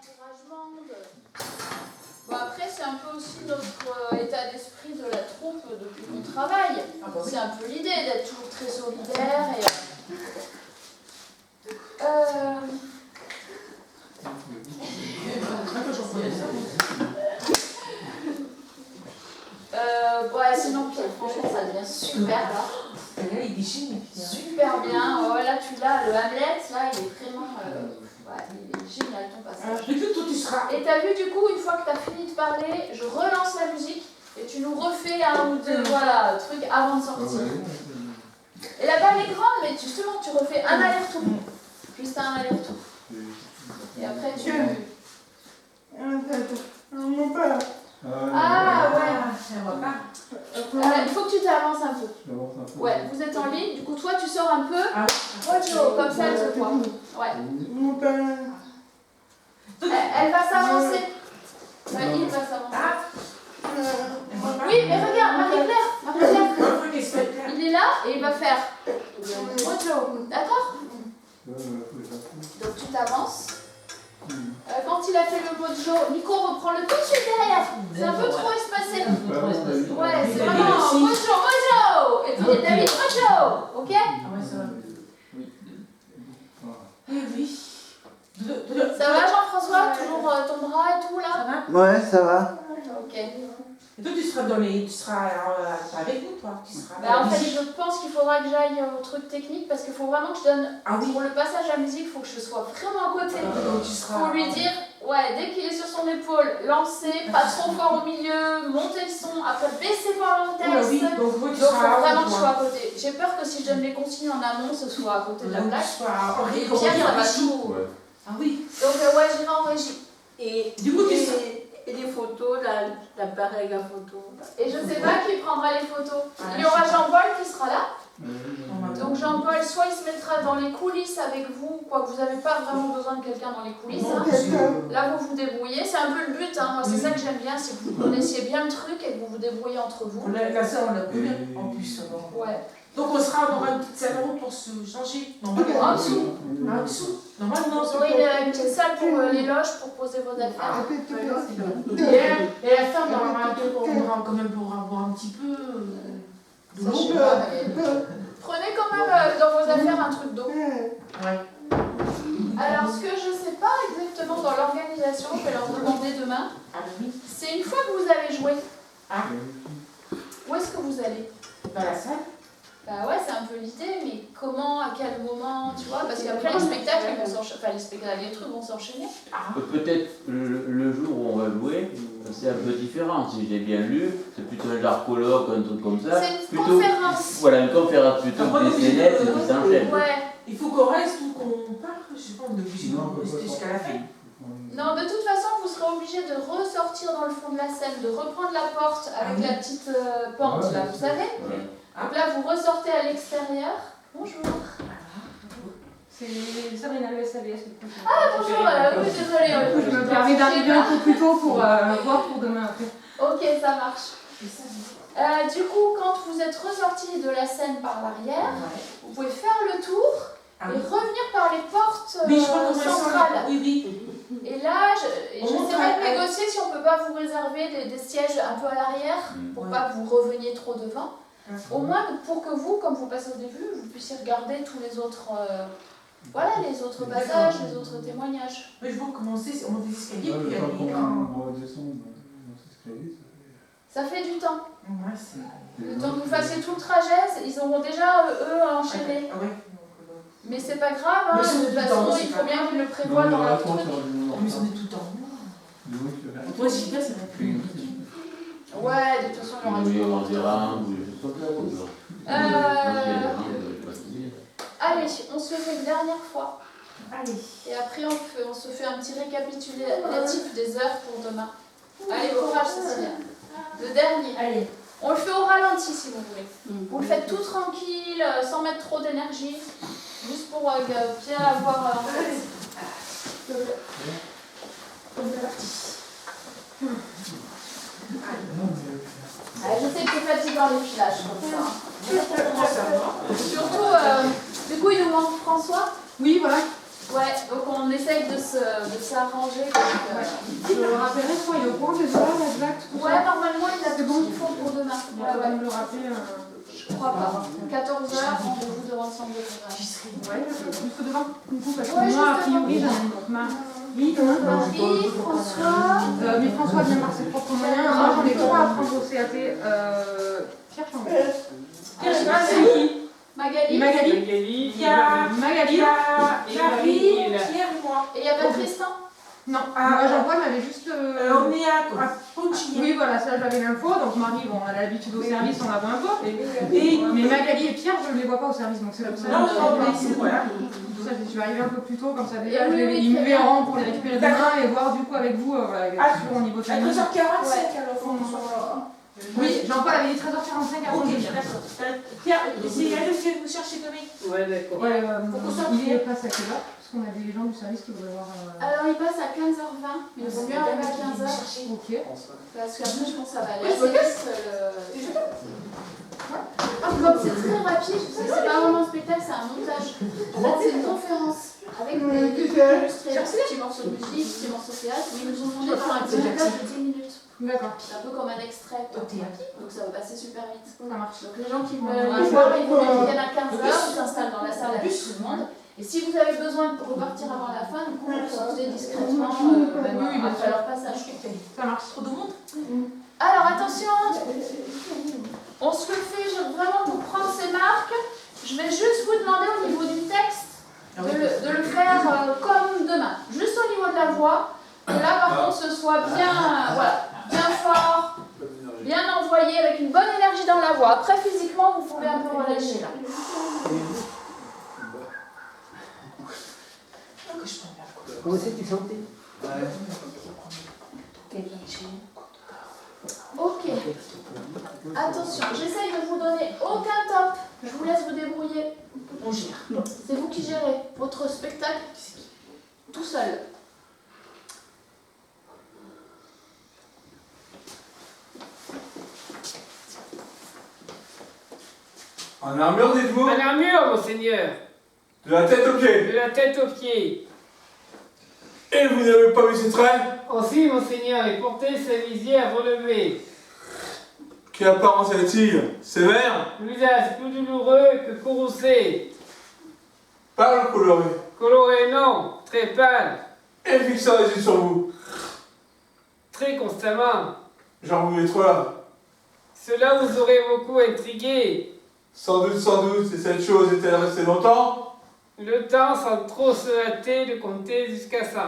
d'encouragement. Bon, après, c'est un peu aussi notre état d'esprit de la troupe depuis qu'on travaille. C'est un peu l'idée d'être toujours très solidaire. Ouais, sinon, Pierre, franchement, ça devient super là. Super bien. Oh, là, tu l'as, le Hamlet, là, il est vraiment. Ouais, il est génial ton passage. Et t'as vu, du coup, une fois que t'as fini de parler, je relance la musique et tu nous refais un ou deux voilà, trucs avant de sortir. Et la balle est grande, mais justement, tu refais un aller-retour. Juste un aller-retour. Et après, tu. Ah ouais. Il faut que tu t'avances un peu. Ouais, vous êtes en ligne, du coup toi tu sors un peu. Mojo, comme ça elle se voit. Ouais. Elle va s'avancer. Ouais, il va s'avancer. Oui, mais regarde, Marie-Claire. Il est là et il va faire Mojo. D'accord? Donc tu t'avances. Quand il a fait le mojo, Nico reprend le tout de suite derrière. C'est un peu trop espacé. Ouais, c'est vraiment mojo, mojo. Et puis David, mojo. Ok? Ah ouais, ça va. Oui. Ça va Jean-François? Toujours ton bras et tout là? Ça va? Ouais, ça va. Ok. Et toi, tu seras pas avec nous, toi. Tu seras Bah, en fait, je pense qu'il faudra que j'aille au truc technique parce qu'il faut vraiment que je donne. Pour le passage à la musique, il faut que je sois vraiment à côté. Donc tu seras. Faut lui dire, ouais, dès qu'il est sur son épaule, lancer, pas trop fort au milieu, monter le son, après baisser par le texte. Oui, donc faut vraiment que je sois à côté. J'ai peur que si je donne les consignes en amont, ce soit à côté de la plaque. Et Pierre, ça va tout. Ah oui. Donc, ouais, j'irai en régie. Et du coup, et les photos, l'appareil à photo. Et je sais pas qui prendra les photos. Il y aura Jean-Paul qui sera là. Donc Jean-Paul, soit il se mettra dans les coulisses avec vous, quoi que vous n'avez pas vraiment besoin de quelqu'un dans les coulisses. Hein. Là, vous vous débrouillez. C'est un peu le but. Hein. Moi, c'est ça que j'aime bien, c'est que vous connaissiez bien le truc et que vous vous débrouillez entre vous. Là, ça, on l'a connu en plus. Ouais. Donc, on aura une petite salon pour se changer. En dessous. En dessous. Normalement, Vous aurez une petite salle pour les loges pour poser vos affaires. Et la fin, on aura quand même pour avoir un petit peu de l'eau. Prenez quand même dans vos affaires un truc d'eau. Ouais. Alors, ce que je ne sais pas exactement dans l'organisation, je vais leur demander demain, c'est une fois que vous avez joué, où est-ce que vous allez? Dans la salle. Bah ouais, c'est un peu l'idée, mais comment, à quel moment, tu vois? Parce qu'après les spectacles, ils vont s'enchaîner, enfin les trucs vont s'enchaîner. Peut-être le jour où on va jouer, c'est un peu différent. Si j'ai bien lu, c'est plutôt un genre colloque, un truc comme ça. C'est une conférence. Voilà, une conférence plutôt que des scénettes qui s'enchaînent. Ouais. Il faut qu'on reste ou qu'on parte, je sais pas, on est obligé de rester jusqu'à la fin. Non, de toute façon, vous serez obligé de ressortir dans le fond de la scène, de reprendre la porte avec la petite pente là, vous savez? Donc là, vous ressortez à l'extérieur. Bonjour. C'est Sabrina, le SAVS. Ah, bonjour, oui, désolée. Je me permets d'arriver un peu plus tôt pour voir pour demain après. Ok, ça marche. Du coup, quand vous êtes ressorti de la scène par l'arrière, vous pouvez faire le tour et revenir par les portes centrales. Oui. Et là, j'essaierai de négocier si on ne peut pas vous réserver des sièges un peu à l'arrière pour pas que vous reveniez trop devant. Au moins pour que vous, comme vous passez au début, vous puissiez regarder tous les autres, les autres passages, les autres témoignages. Mais je vois commencer, on monte des escaliers, puis il y a Ça fait du temps. Le temps que vous fassiez tout le trajet, ils auront déjà, eux, enchaîné. Mais c'est pas grave, hein, de toute façon, il faut bien qu'ils le prévoient dans leur truc. Mais ils sont tout le temps. Moi, j'y vais, ça va plus. Ouais, de toute façon, il y aura du Allez, on se le fait une dernière fois. Allez. Et après, on se fait un petit récapitulatif des heures pour demain. Allez, courage, Cécilia. Le dernier. Allez. On le fait au ralenti, si vous voulez. Vous le faites tout tranquille, sans mettre trop d'énergie. Juste pour bien avoir en tête. On est parti. Je sais que c'est fatigant les filages comme ça. Surtout, du coup, il nous manque François. Oui, voilà. Ouais, donc on essaye de s'arranger. Je le rappellerai, je crois, il est au courant des horaires exacts. Ouais, normalement, il a C'est tout bon. ce qu'il faut pour demain. Il va quand même le rappeler. Je crois pas. 14h, rendez-vous devant le centre de programme. Ouais, juste devant, du coup, parce que Ouais, moi, a juste devant. priori, j'en ai donc Marie, Marie, François. mais François vient par ses propres moyens. Moi, j'en ai trois à prendre au CAT. Pierre Chambon. Magali. Magali. Magali. Marie, Pierre et moi. Et il n'y a pas de Tristan? Non, moi Jean-Paul m'avait juste. On est à Ponchigny. Oui, voilà, ça j'avais l'info. Donc Marie, bon, elle a l'habitude au service, on la voit un peu. Mais Magali et Pierre, je ne les vois pas au service. Donc c'est pour ça. Non, mais ici, voilà. Ça, je suis arrivée un peu plus tôt, comme ça déjà, Oui, ils me verront pour les récupérer demain et voir du coup avec vous, voilà, sûr au niveau À timing. 13h45 alors, François. Oui, Jean-Paul avait dit 13h45 avant de venir. Pierre, c'est elle qui vient vous chercher demain. Ouais, d'accord. Ouais, Faut qu'on sorte. il passe à quelle heure? Parce qu'on a des gens du service qui voudraient voir. Alors, il passe à 15h20. Il vaut mieux arriver à 15h. Ok. Parce qu'après, je pense que ça va aller assez vite. Comme c'est très rapide, c'est pas vraiment un spectacle, c'est un montage. En fait, c'est une conférence avec des petits morceaux de musique, des morceaux de théâtre, mais ils nous ont demandé de faire un petit montage de 10 minutes. D'accord. C'est un peu comme un extrait. Donc ça va passer super vite. Ça marche. Donc les gens qui veulent les voir, ils viennent à 15h, ils s'installent dans la salle avec tout le monde. Et si vous avez besoin de repartir avant la fin, du coup, vous sortez discrètement après leur passage. Ça marche. Trop de monde. Alors attention, on se le fait vraiment pour prendre ces marques. Je vais juste vous demander au niveau du texte de le faire comme demain, juste au niveau de la voix. Que là par contre ce soit bien, voilà, bien fort, bien envoyé, avec une bonne énergie dans la voix. Après physiquement vous pouvez un peu relâcher là. Comment c'est que tu sentais? Ok. Attention, j'essaye de vous donner aucun top. Je vous laisse vous débrouiller. On gère. C'est vous qui gérez votre spectacle tout seul. En armure, dites-vous? En armure, monseigneur. De la tête aux pieds. De la tête aux pieds. Et vous n'avez pas vu ses traits? Aussi, monseigneur, et portez sa visière relevée. Quelle apparence a-t-il? Sévère? Le visage plus douloureux que courroucé. Pâle ou coloré? Coloré, non. Très pâle. Et fixant les yeux sur vous. Très constamment. J'en voulais trop là. Cela vous aurait beaucoup intrigué. Sans doute, et cette chose est-elle restée longtemps? Le temps, sans trop se hâter de compter jusqu'à 100.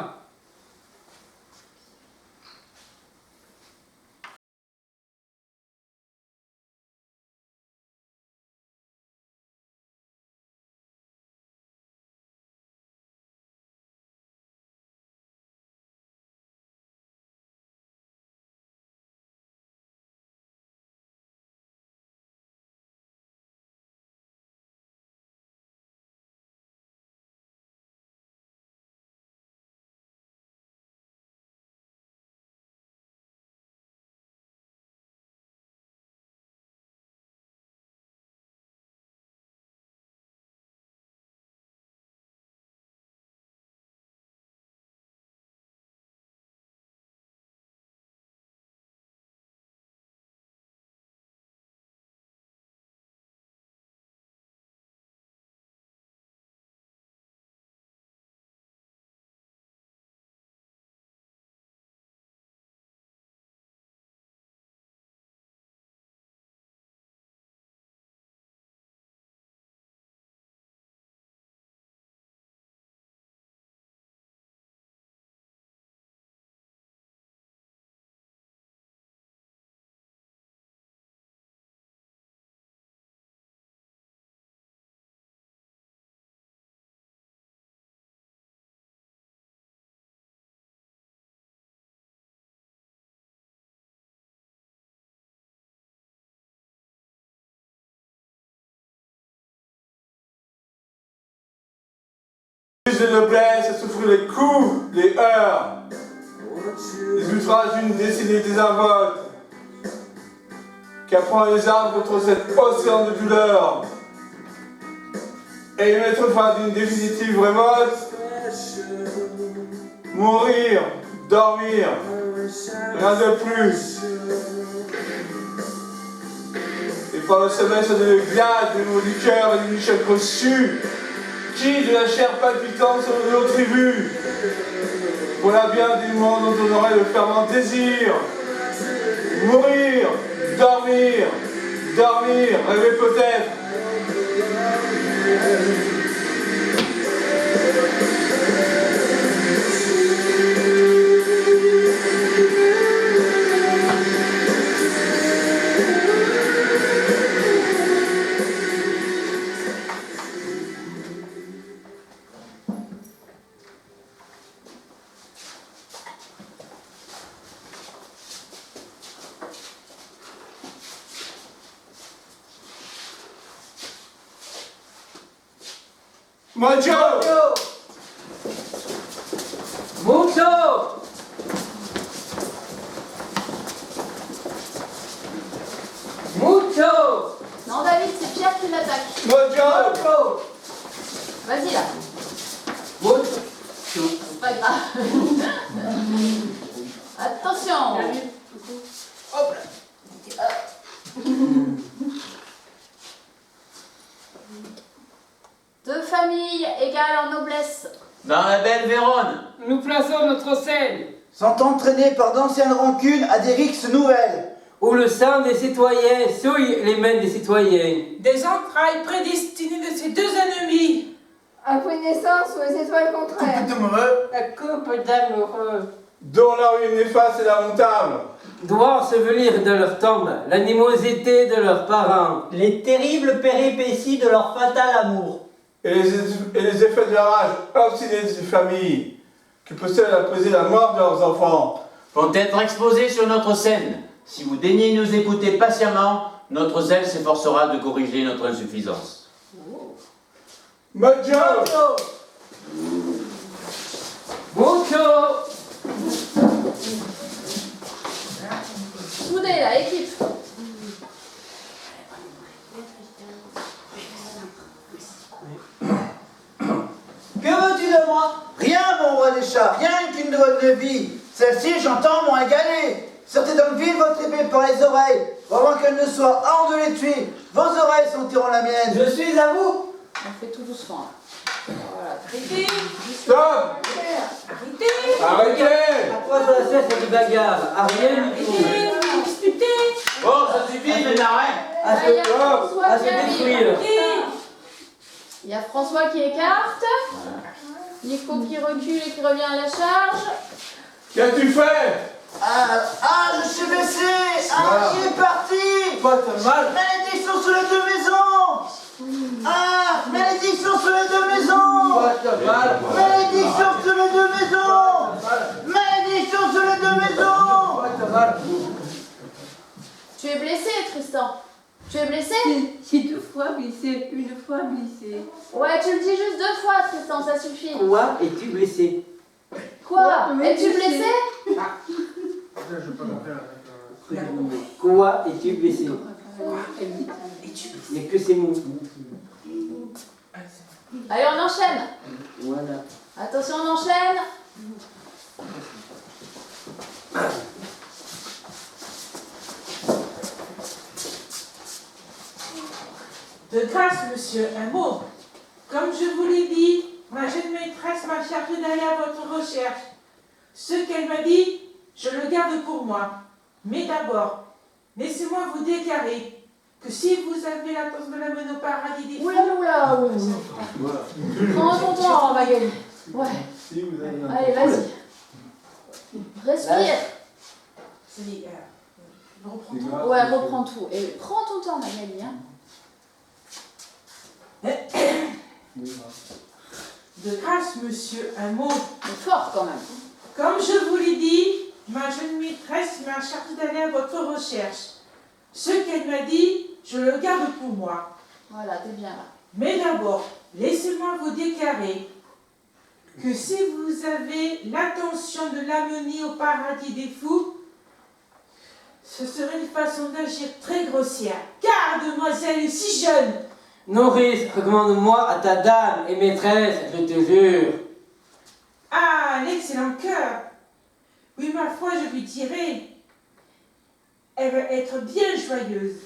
De noblesse à souffrir les coups, les heurts, les outrages d'une décennie désinvolte, qui apprend les armes contre cet océan de douleur, et y mettre fin d'une définitive révolte, mourir, dormir, rien de plus. Et par le sommeil, ça donne le glade, des mots du cœur et du choc reçu, qui de la chair palpitante sur nos tribus. Voilà bien du monde dont on aurait le fervent désir. Mourir, dormir, dormir, rêver peut-être. Mojo! Mucho! Mucho! Non, David, c'est Pierre qui l'attaque. Mojo! Vas-y, là. Mucho! C'est pas grave. Attention. Hop là. Deux familles égales en noblesse. Dans la belle Vérone, Nous plaçons notre scène Sont entraînés par d'anciennes rancunes à des rixes nouvelles. Où le sang des citoyens souille les mains des citoyens. Des entrailles prédestinées de ces deux ennemis. À naissance aux étoiles contraires. La coupe d'amoureux. Dont la ruine néfaste et lamentable. Doit ensevelir de leur tombe l'animosité de leurs parents. Les terribles péripéties de leur fatal amour. Et les effets de la rage obstinée de ces familles qui possèdent à peser la mort de leurs enfants vont être exposés sur notre scène. Si vous daignez nous écouter patiemment, notre zèle s'efforcera de corriger notre insuffisance. Mojo! Mucho! Soudez, là, équipe. Que veux-tu de moi? Rien, mon roi des chats, rien qu'une bonne vie. Celle-ci, j'entends moins égalée. Sortez donc vite votre épée par les oreilles, avant qu'elle ne soit hors de l'étui. Vos oreilles sentiront la mienne. Je suis à vous. On fait tout doucement. Voilà. Arrêtez. Stop! Arrêtez. Arrêtez! À quoi ça sert cette bagarre? À rien du tout. Arrêtez. Vous disputez. Bon, ça suffit, mais n'arrête. À Là, il y a se, François à qui se arrive. détruire. Il y a François qui écarte. Nico qui recule et qui revient à la charge. Qu'as-tu fait? Je suis blessé. Il est parti. Pas ta mal. Malédiction sur les deux maisons. Malédiction sur les deux maisons. Pas ta mal. Malédiction sur les deux maisons. Malédiction sur les deux maisons. Pas ta mal. Tu es blessé, Tristan. Tu es blessé? J'ai 2 fois blessé, une fois blessé. Ouais, tu le dis juste 2 fois, Tristan, ça suffit. Quoi es-tu blessé? Quoi? Ouais, Es-tu blessé? Quoi es-tu blessé? Il n'y a que ces mots. Allez, on enchaîne. Voilà. Attention, on enchaîne. De grâce, monsieur, un mot. Comme je vous l'ai dit, ma jeune maîtresse m'a chargé d'aller à votre recherche. Ce qu'elle m'a dit, je le garde pour moi. Mais d'abord, laissez-moi vous déclarer que si vous avez l'intention de l'amener au paradis des fous... Oula. Prends ton temps, Magali. Ouais. Si vous avez un... Allez, vas-y. Respire. Je reprends tout. Ouais, reprends tout. Et prends ton temps, Magali. Hein. De grâce, monsieur, un mot. Mais fort, quand même. Comme je vous l'ai dit, ma jeune maîtresse m'a chargé d'aller à votre recherche. Ce qu'elle m'a dit, je le garde pour moi. Voilà, t'es bien là. Mais d'abord, laissez-moi vous déclarer que si vous avez l'intention de l'amener au paradis des fous, ce serait une façon d'agir très grossière. Car demoiselle est si jeune. Nourrice, recommande-moi à ta dame et maîtresse, je te jure. Ah, un excellent cœur. Oui, ma foi, je lui dirai. Elle va être bien joyeuse.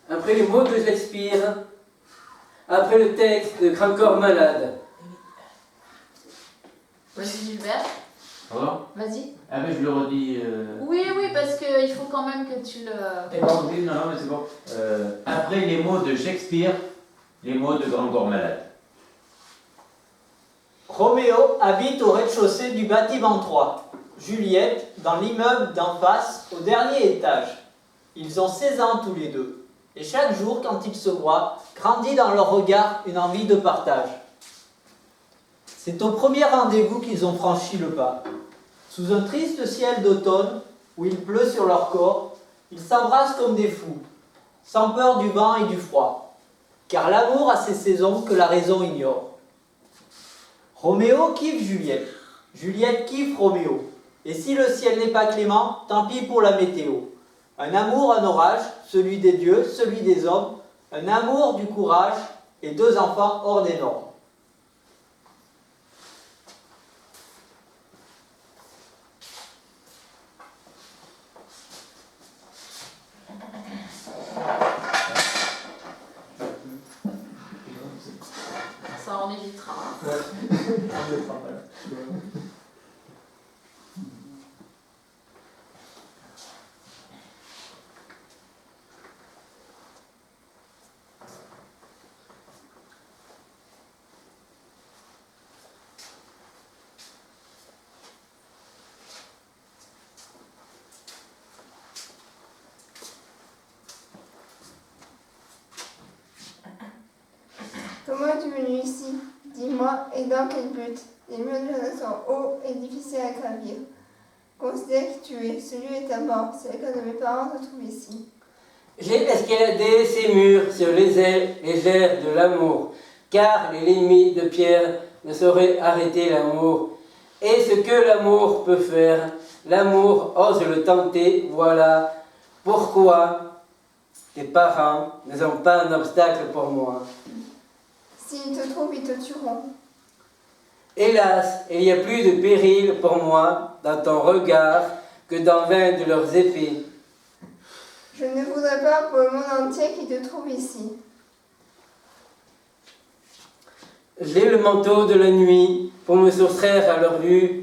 Après les mots de Shakespeare, après le texte de Grand Corps Malade. Vas-y, Gilbert. Pardon? Vas-y. Ah mais je le redis. Oui, parce qu'il faut quand même que tu le... Oui, non, mais c'est bon. Après les mots de Shakespeare, les mots de Grand Corps Malade. Roméo habite au rez-de-chaussée du bâtiment 3. Juliette dans l'immeuble d'en face, au dernier étage. Ils ont 16 ans tous les deux. Et chaque jour, quand ils se voient, grandit dans leur regard une envie de partage. C'est au premier rendez-vous qu'ils ont franchi le pas. Sous un triste ciel d'automne, où il pleut sur leur corps, ils s'embrassent comme des fous, sans peur du vent et du froid. Car l'amour a ses saisons que la raison ignore. Roméo kiffe Juliette. Juliette kiffe Roméo. Et si le ciel n'est pas clément, tant pis pour la météo. Un amour, un orage, celui des dieux, celui des hommes, un amour du courage et 2 enfants hors des normes. Ça en évitera. Comment es-tu venu ici? Dis-moi, et dans quel but? Les murs de jardin sont hauts et difficiles à gravir. Considère qui tu es, ce lieu est ta mort, c'est le cas de mes parents se trouvent ici. J'ai escaladé ces murs sur les ailes légères de l'amour, car les limites de pierre ne sauraient arrêter l'amour. Et ce que l'amour peut faire, l'amour ose le tenter, voilà pourquoi tes parents ne sont pas un obstacle pour moi. S'ils te trouvent, ils te tueront. Hélas, il y a plus de péril pour moi dans ton regard que dans 20 de leurs épées. Je ne voudrais pas pour le monde entier qui te trouve ici. J'ai le manteau de la nuit pour me soustraire à leur vue.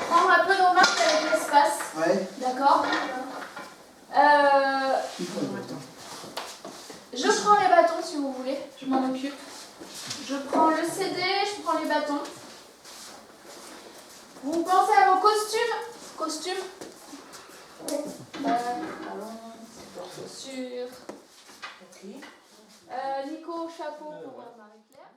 prendre un peu nos marques avec l'espace. Ouais. D'accord. Je prends les bâtons si vous voulez, je m'en occupe. Je prends le CD, je prends les bâtons. Vous pensez à vos costumes? Costumes? Ballon, chaussures. Nico, chapeau pour Marie-Claire.